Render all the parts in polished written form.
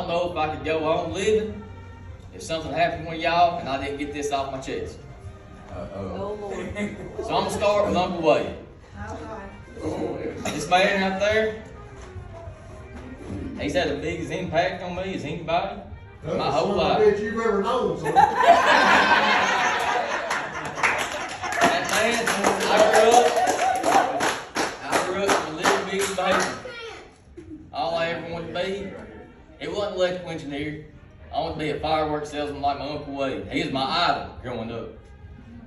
don't know if I could go on living if something happened to one of y'all and I didn't get this off my chest. Oh, Lord. So I'm gonna start with Uncle Wade. This man right there, he's had the biggest impact on me as anybody my whole life. That you've ever known, son. That man, I grew up in a little bitty baby. All I ever wanted to be, it wasn't an electrical engineer. I wanted to be a fireworks salesman like my Uncle Wade. He was my idol growing up.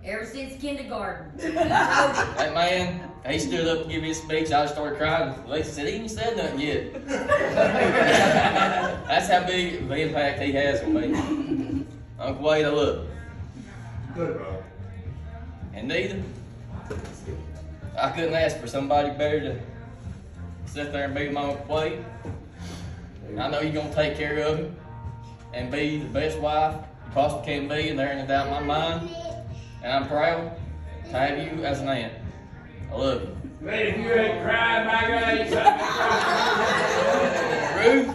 Ever since kindergarten. That man, he stood up and gave me a speech. I just started crying. Lisa said, he ain't said nothing yet. That's how big of an impact he has on me. Uncle Wade, I love you. Good, bro. And neither, I couldn't ask for somebody better to sit there and be my Uncle Wade. I know you're going to take care of him and be the best wife you possibly can be, and there ain't a doubt in my mind. And I'm proud to have you as an aunt. I love you. Man, if you ain't crying, my God, Ruth,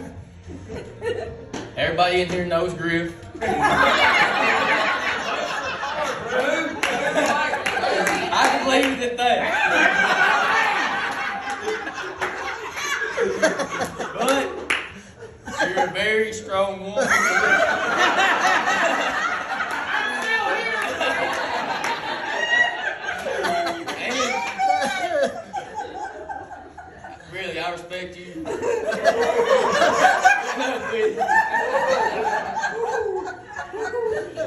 everybody in here knows Griff. I can leave it at that. But you're a very strong woman. Really, I respect you.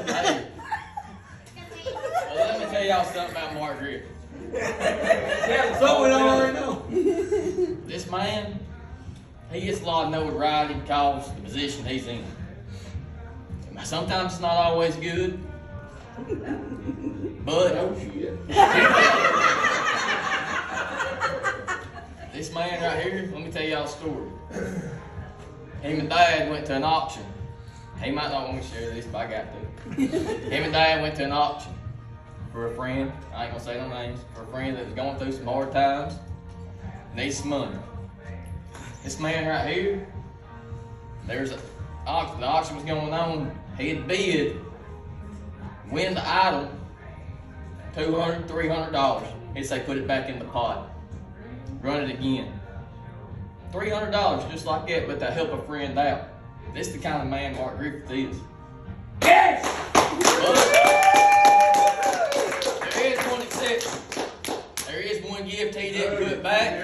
Hey. Well, let me tell y'all something about Mark Griffin. Something I already know. This man, he gets a lot of notoriety because of the position he's in. Sometimes it's not always good, but this man right here, let me tell y'all a story. Him and Dad went to an auction. He might not want me to share this, but I got to. Him and Dad went to an auction for a friend. I ain't gonna say no names. For a friend that was going through some hard times, needs some money. This man right here, there's an auction. The auction was going on. He had bid, win the item, $200, $300. He'd say, put it back in the pot. Run it again. $300 just like that, but to help a friend out. This is the kind of man Mark Griffith is. Yes! But there is one exception. There is one gift he didn't put back.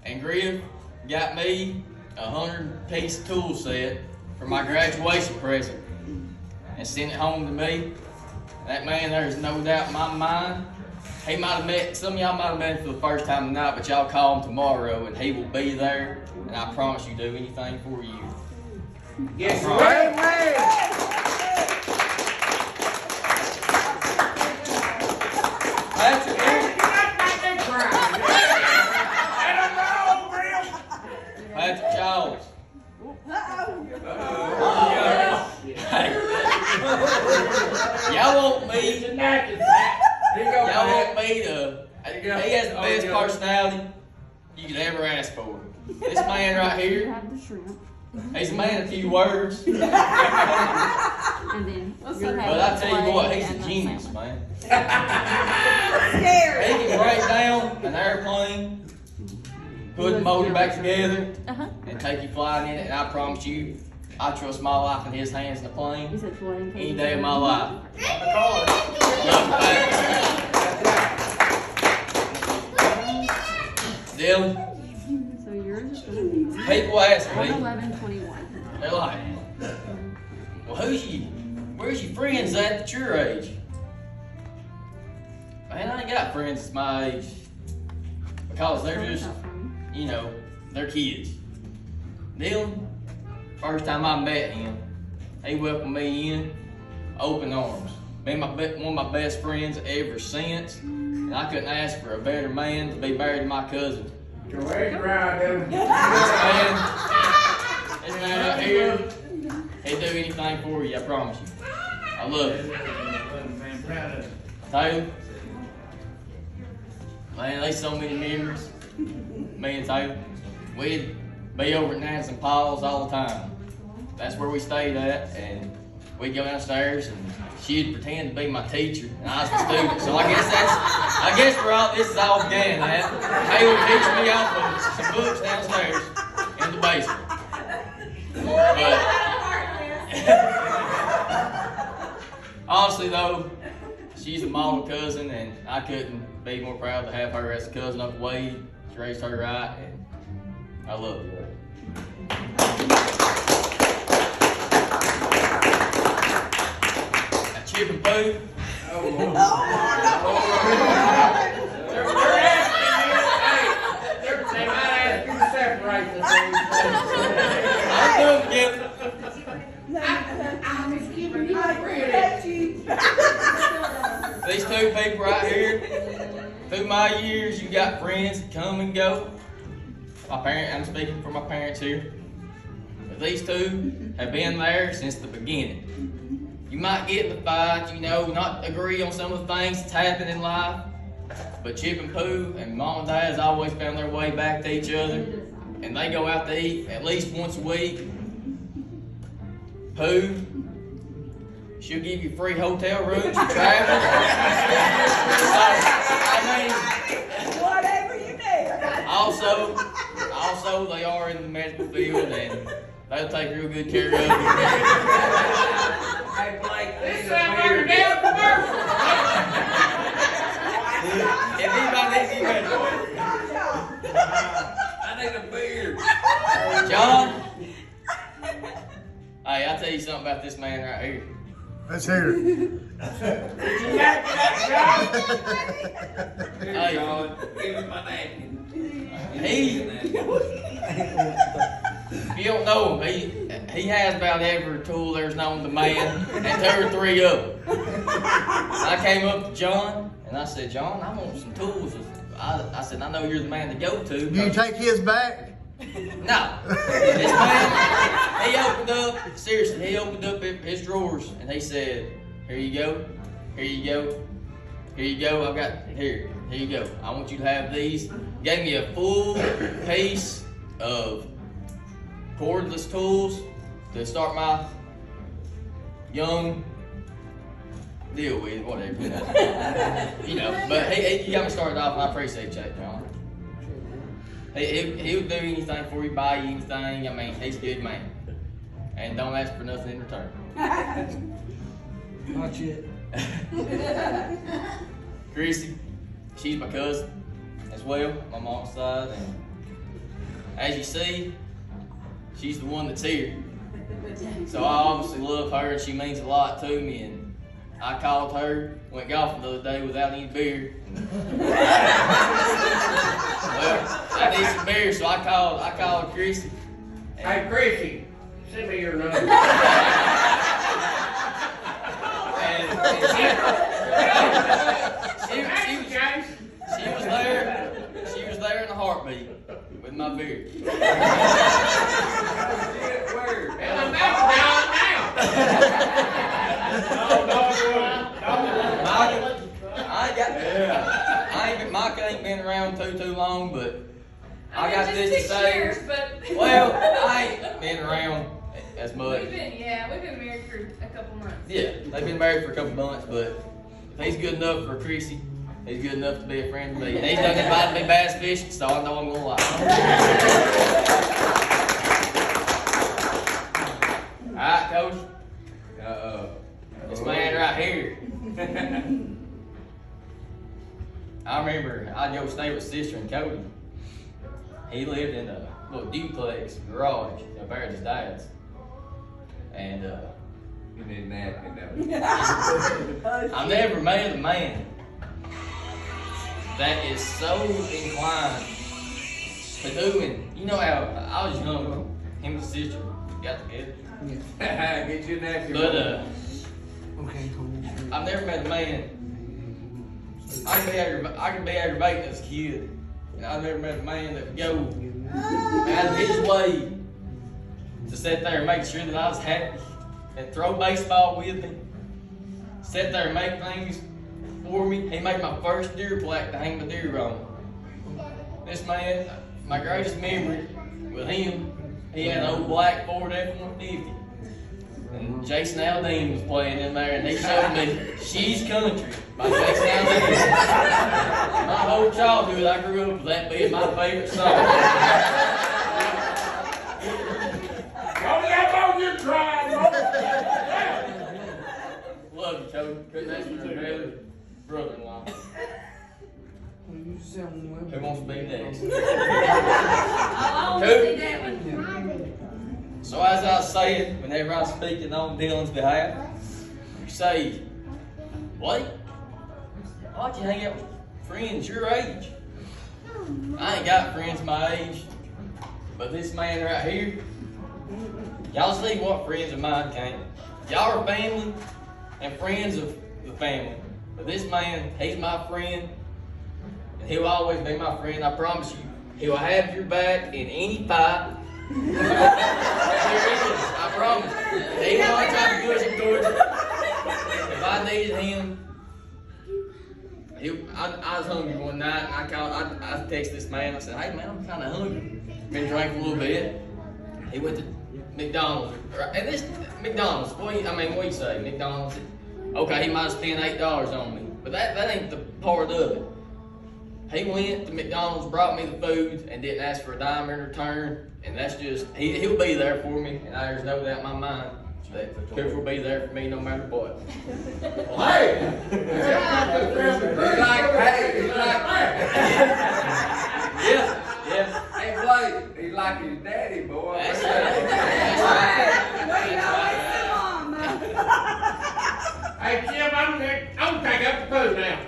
And Griff got me a 100-piece tool set for my graduation present and sent it home to me. That man, there's no doubt in my mind. He might have met, some of y'all might have met him for the first time tonight, but y'all call him tomorrow and he will be there. And I promise you, do anything for you. Yes, sir. Patrick, Patrick Charles. Y'all want me to, y'all want me to, he has the best personality you could ever ask for. This man right here, he's a man of few words. And then But I tell you what, he's a genius, man. He Scary. can break down an airplane, put the motor back together, and take you flying in it. And I promise you, I trust my life in his hands in the plane You said flooding. any day of my life. Dylan, So yours is going to be people ask me, 11:21. they're like, well, where's your friends at your age? Man, I ain't got friends that's my age. Because they're just, you know, they're kids. Dylan, first time I met him, he welcomed me in open arms. Been one of my best friends ever since. And I couldn't ask for a better man to be married to my cousin. Your way around, This man out here, he'd do anything for you, I promise you. I love it. Taylor, man, there's so many memories. Me and Taylor, we'd be over at Nan's and Paul's all the time. that's where we stayed at, and we'd go downstairs, and she'd pretend to be my teacher, and I was the student. So I guess where all this is all began at. Taylor teaching me off of some books downstairs in the basement. But honestly though, she's a model cousin, and I couldn't be more proud to have her as a cousin of Wade. She raised her right, and I love her. Now, Chip and Pooh. They might ask you to separate the I'm doing together. I'm just giving you credit. These two people right here, through my years, you got friends that come and go. I'm speaking for my parents here. But these two have been there since the beginning. You might get in the fight, not agree on some of the things that's happened in life. But Chip and Pooh and Mom and Dad has always found their way back to each other. And they go out to eat at least once a week. Pooh, she'll give you free hotel rooms for travel. Whatever you do. Also, they are in the medical field, and they'll take real good care of you. Hey, Blake, this sounds like a damn commercial. If anybody needs any medical, I need a beer. John. Hey, I'll tell you something about this man right here. Let's hear it. Hey, John, give me my napkin. If you don't know him, he has about every tool there's known to man, and 2 or 3 of them. I came up to John, and I said, John, I want some tools. I said, I know you're the man to go to. Do you take his back? No. This man, he opened up his drawers, and he said, here you go, here you go, here you go, here you go. I want you to have these. Gave me a full piece of cordless tools to start my young deal with, whatever. But he got me started off, and I appreciate that, John. He'll do anything for you, buy you anything. I mean, he's a good man. And don't ask for nothing in return. Not yet. Chrissy, she's my cousin as well, my mom's side. And as you see, she's the one that's here. So I obviously love her, and she means a lot to me. And I called her, went golfing the other day without any beer. Well, I need some beer, so I called Chrissy. Hey, Chrissy, send me your number. And she was there in a heartbeat with my beer. And I'm back Mike ain't been around too long, but I got just this to 6 say. years, but Well, I ain't been around as much. we've been married for a couple months. Yeah, they've been married for a couple months, but if he's good enough for Chrissy, he's good enough to be a friend to me. And he's done invited me bass fishing, so I know I'm gonna like him. Alright, Coach. This man right here. I remember I'd go stay with sister and Cody. He lived in a little duplex garage up there at his dad's. And You need a napkin, I never met a man that is so inclined to doing, how I was young, him and his sister got together. Get you a napkin. But Okay, cool. I've never met a man. I can be aggravating as a kid, and I've never met a man that would go out of his way to sit there and make sure that I was happy and throw baseball with me. Sit there and make things for me. He made my first deer plaque to hang my deer on. This man, my greatest memory with him, he had an old black Ford F-150. And Jason Aldean was playing in there, and they showed me She's Country by Jason Aldean. My whole childhood, I grew up with that being my favorite song. Don't let your cry, Love you, Cody. Couldn't ask for a better brother-in-law. Who wants to be next? Oh, I want to see that one. So as I was saying, whenever I'm speaking on Dylan's behalf, you say, Blake, why'd you hang out with friends your age? I ain't got friends my age, but this man right here, y'all see what friends of mine can't. Y'all are family and friends of the family, but this man, he's my friend, and he'll always be my friend. I promise you, he'll have your back in any fight. There is, I promise. He won't try to push him towards it. If I needed him, I was hungry one night, and I texted this man. I said, "Hey man, I'm kind of hungry. Been drinking a little bit." He went to McDonald's, and this McDonald's. What do you say? McDonald's. Okay, he might have spent $8 on me, but that ain't the part of it. He went to McDonald's, brought me the food, and didn't ask for a dime in return. And that's just, he'll be there for me, and there's no doubt in my mind that Cooper will be there for me no matter what. Hey! He's like, Yeah. hey, Blake, he's like his daddy, boy. That's right. Hey, Jim, I'm gonna take up the food now.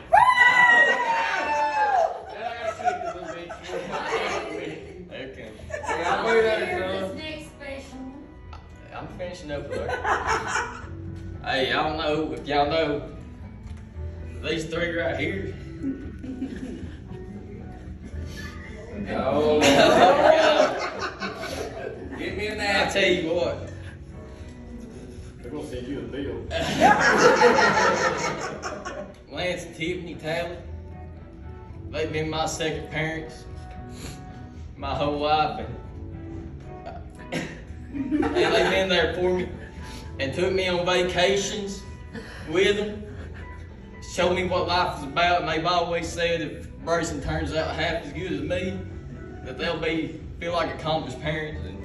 Okay. Hey, I'll be there, Here's son. this next special. I'm finishing up there. Hey, y'all know, if y'all know, these three right here. Oh, God. give me a I nap. tell you what. They're gonna send you a bill. Lance and Tiffany Talley, they've been my second parents my whole life, and they've been there for me and took me on vacations with them, showed me what life is about, and they've always said if a person turns out half as good as me, that they'll feel like accomplished parents. And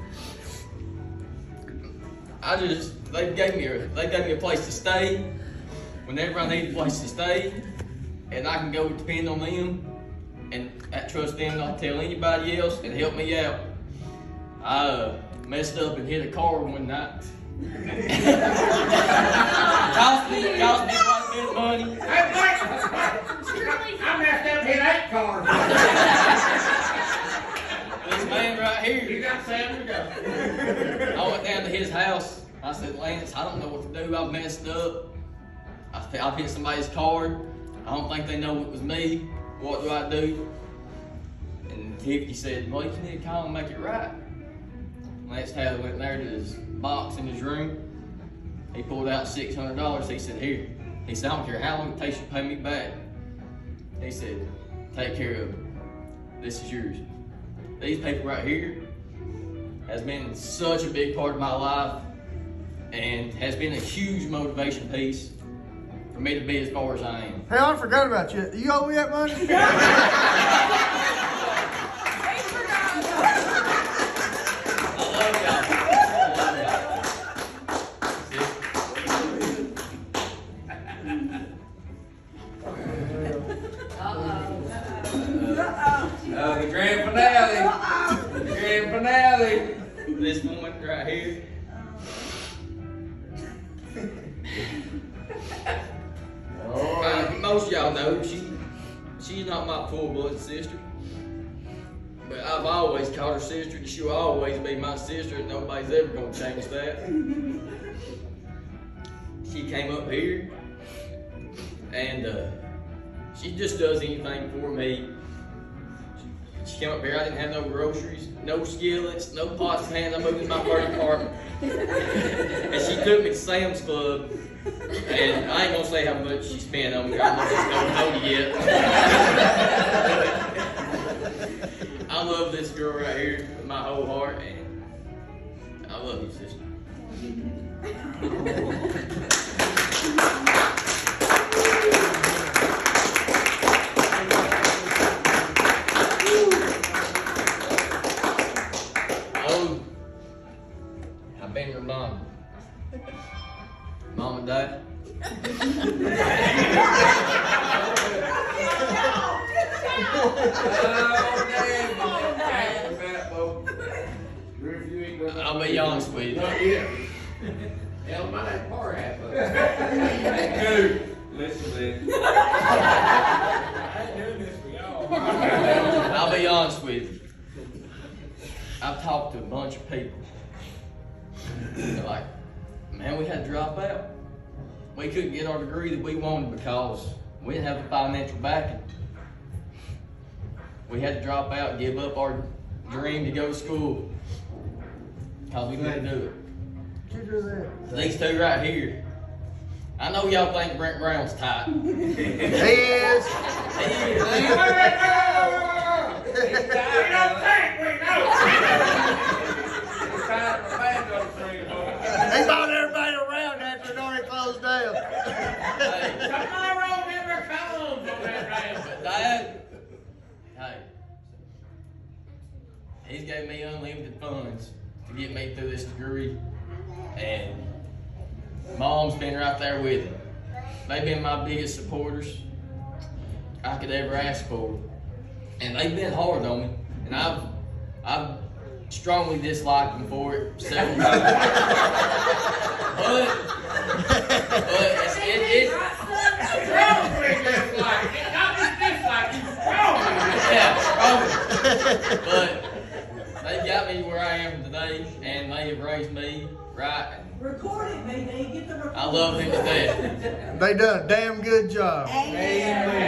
they gave me a place to stay whenever I need a place to stay, and I can go depend on them and I trust them not to tell anybody else and help me out. I messed up and hit a car one night. cost me quite a bit of money. Hey, Blake! I messed up hit 8 cars. This man right You here, got 7 to go. I went down to his house. I said, Lance, I don't know what to do. I've messed up. I've hit somebody's car. I don't think they know it was me. What do I do? And Tiffany said, well, you need to call and make it right. Lance Taylor went there to his box in his room. He pulled out $600. He said, here. He said, I don't care how long it takes you to pay me back. He said, take care of it. This is yours. These people right here has been such a big part of my life and has been a huge motivation piece for me to be as far as I am. Hey, I forgot about you. You owe me that money? I love y'all. The grand finale. The grand finale. This woman right here. Most of y'all know she's not my full-blood sister, but I've always called her sister, and she'll always be my sister, and nobody's ever gonna change that. She came up here, and she just does anything for me. She came up here, I didn't have no groceries, no skillets, no pots and pans. I moved in my first apartment. And she took me to Sam's Club. And I ain't gonna say how much she spent on me. I'm not just gonna know yet. I love this girl right here with my whole heart, and I love you, sister. Oh, I've been your mom. Mom and dad. I'll be honest with you. Hell, my that car half of it. Dude, listen, man. I ain't doing this for y'all. I'll be honest with you. I've talked to a bunch of people. They're like, man, we had to drop out. We couldn't get our degree that we wanted because we didn't have the financial backing. We had to drop out and give up our dream to go to school because we couldn't do it. You do that. These two right here. I know y'all think Brent Brown's tight. He is. He is. We don't think we know. It's time for band on the tree, boy. He brought everybody around after it already closed down. Hey, Tomorrow never comes on that rain. but Dad, hey, he's gave me unlimited funds to get me through this degree, and Mom's been right there with him. They've been my biggest supporters I could ever ask for, and they've been hard on me, and I've strongly disliked them for it several times. but it's Wrong with this like it. Not just this like it's wrong. yeah, strong. But they got me where I am today, and they have raised me right. Record it, baby. Get the record. I love him to death. They done a damn good job. Amen.